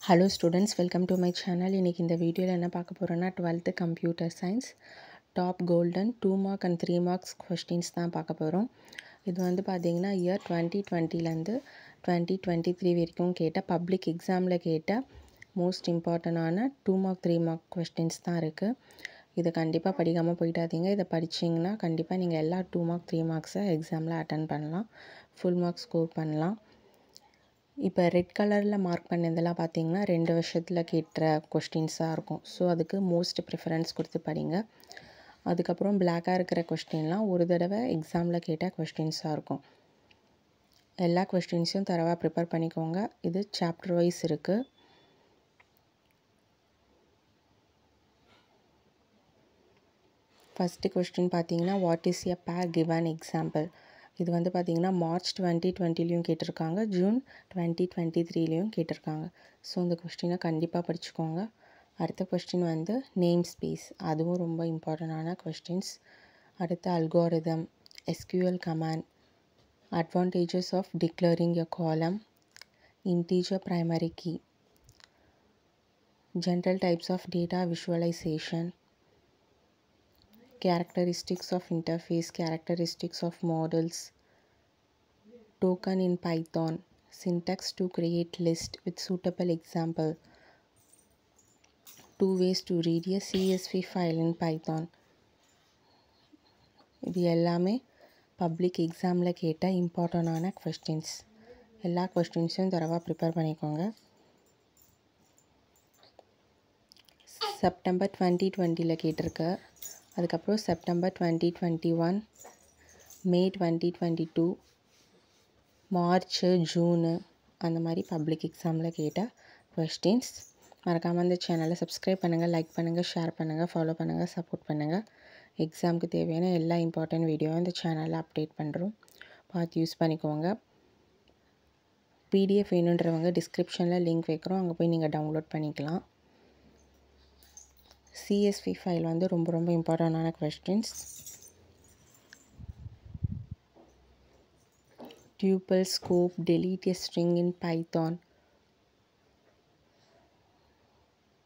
Hello students, welcome to my channel. இன்னைக்கு இந்த வீடியோல என்ன பார்க்க போறோம்னா 12th computer science top golden 2 mark and 3 marks questions தான் பார்க்க போறோம். இது வந்து பாத்தீங்கன்னா year 2020 ல இருந்து 2023 வரைக்கும் கேட்ட பப்ளிக் எக்ஸாம்ல கேட்ட மோஸ்ட் இம்பார்ட்டன்டான 2 mark 3 mark questions தான் இருக்கு. இத கண்டிப்பா படிக்காம போய்டாதீங்க. இத படிச்சீங்கன்னா கண்டிப்பா நீங்க எல்லா 2 mark 3 marks எக்ஸாம்ல அட்டெண்ட் பண்ணலாம். full mark ஸ்கோர் பண்ணலாம். இப்போ ரெட் கலரில் மார்க் பண்ணதெல்லாம் பார்த்தீங்கன்னா 2 வருஷத்தில் கேட்ட கொஸ்டின்ஸாக இருக்கும். ஸோ அதுக்கு மோஸ்ட் ப்ரிஃபரன்ஸ் கொடுத்து படிங்க. அதுக்கப்புறம் பிளாக்காக இருக்கிற கொஸ்டின்லாம் ஒரு தடவை எக்ஸாமில் கேட்ட கொஸ்டின்ஸாக இருக்கும். எல்லா கொஸ்டின்ஸையும் தரவாக ப்ரிப்பேர் பண்ணிக்கோங்க. இது சாப்டர் வைஸ் இருக்குது. ஃபஸ்ட்டு கொஸ்டின் பார்த்தீங்கன்னா வாட் இஸ் எ பேர் கிவ் அன் எக்ஸாம்பிள். இது வந்து பார்த்திங்கன்னா மார்ச் 2020லையும் கேட்டிருக்காங்க, ஜூன் 2023லையும் கேட்டிருக்காங்க. ஸோ இந்த கொஸ்டினை கண்டிப்பாக படிச்சுக்கோங்க. அடுத்த கொஸ்டின் வந்து நேம் ஸ்பேஸ், அதுவும் ரொம்ப இம்பார்ட்டண்டான கொஸ்டின்ஸ். அடுத்த algorithm, SQL command, advantages of declaring a column, integer primary key, general types of data visualization, characteristics of interface, characteristics of models, token in Python, syntax to create list with suitable example, 2 ways to read a CSV file in Python. இது எல்லாமே public எக்ஸாமில் கேட்ட இம்பார்ட்டண்டான questions. எல்லா கொஸ்டின்ஸையும் தரவாக prepare பண்ணிக்கோங்க. September 2020ல் கேட்டிருக்க, அதுக்கப்புறம் செப்டம்பர் 2021, மே 2022, மார்ச், ஜூனு, அந்த மாதிரி பப்ளிக் எக்ஸாமில் கேட்ட கொஸ்டின்ஸ். மறக்காமல் இந்த சேனலை சப்ஸ்கிரைப் பண்ணுங்கள், லைக் பண்ணுங்கள், ஷேர் பண்ணுங்கள், ஃபாலோ பண்ணுங்கள், சப்போர்ட் பண்ணுங்கள். எக்ஸாமுக்கு தேவையான எல்லா இம்பார்ட்டன்ட் வீடியோவும் இந்த சேனலில் அப்டேட் பண்ணுறோம். பார்த்து யூஸ் பண்ணிக்கோங்க. பிடிஎஃப் வேணுன்றவங்க டிஸ்கிரிப்ஷனில் லிங்க் வைக்கிறோம், அங்கே போய் நீங்கள் டவுன்லோட் பண்ணிக்கலாம். CSV ஃபைல் வந்து ரொம்ப ரொம்ப இம்பார்ட்டண்டான questions. tuple, scope, delete a string in Python,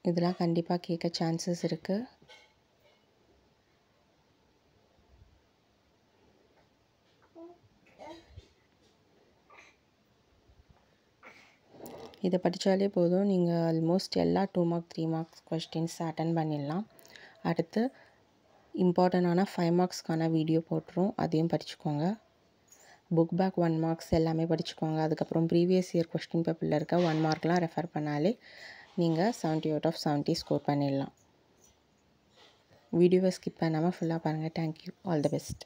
இதெல்லாம் கண்டிப்பாக கேட்க சான்சஸ் இருக்குது. இதை படித்தாலே போதும், நீங்கள் ஆல்மோஸ்ட் எல்லா 2 mark 3 marks கொஸ்டின்ஸ் அட்டன் பண்ணிடலாம். அடுத்து இம்பார்ட்டண்டான 5 marksக்கான வீடியோ போட்டுரும், அதையும் படிச்சுக்கோங்க. புக் பேக் 1 marks எல்லாமே படிச்சுக்கோங்க. அதுக்கப்புறம் ப்ரீவியஸ் இயர் கொஸ்டின் பேப்பரில் இருக்க 1 markலாம் ரெஃபர் பண்ணாலே நீங்கள் 70 out of 70 ஸ்கோர் பண்ணிடலாம். வீடியோவை ஸ்கிப் பண்ணாமல் ஃபுல்லாக பாருங்கள். Thank you, all the best.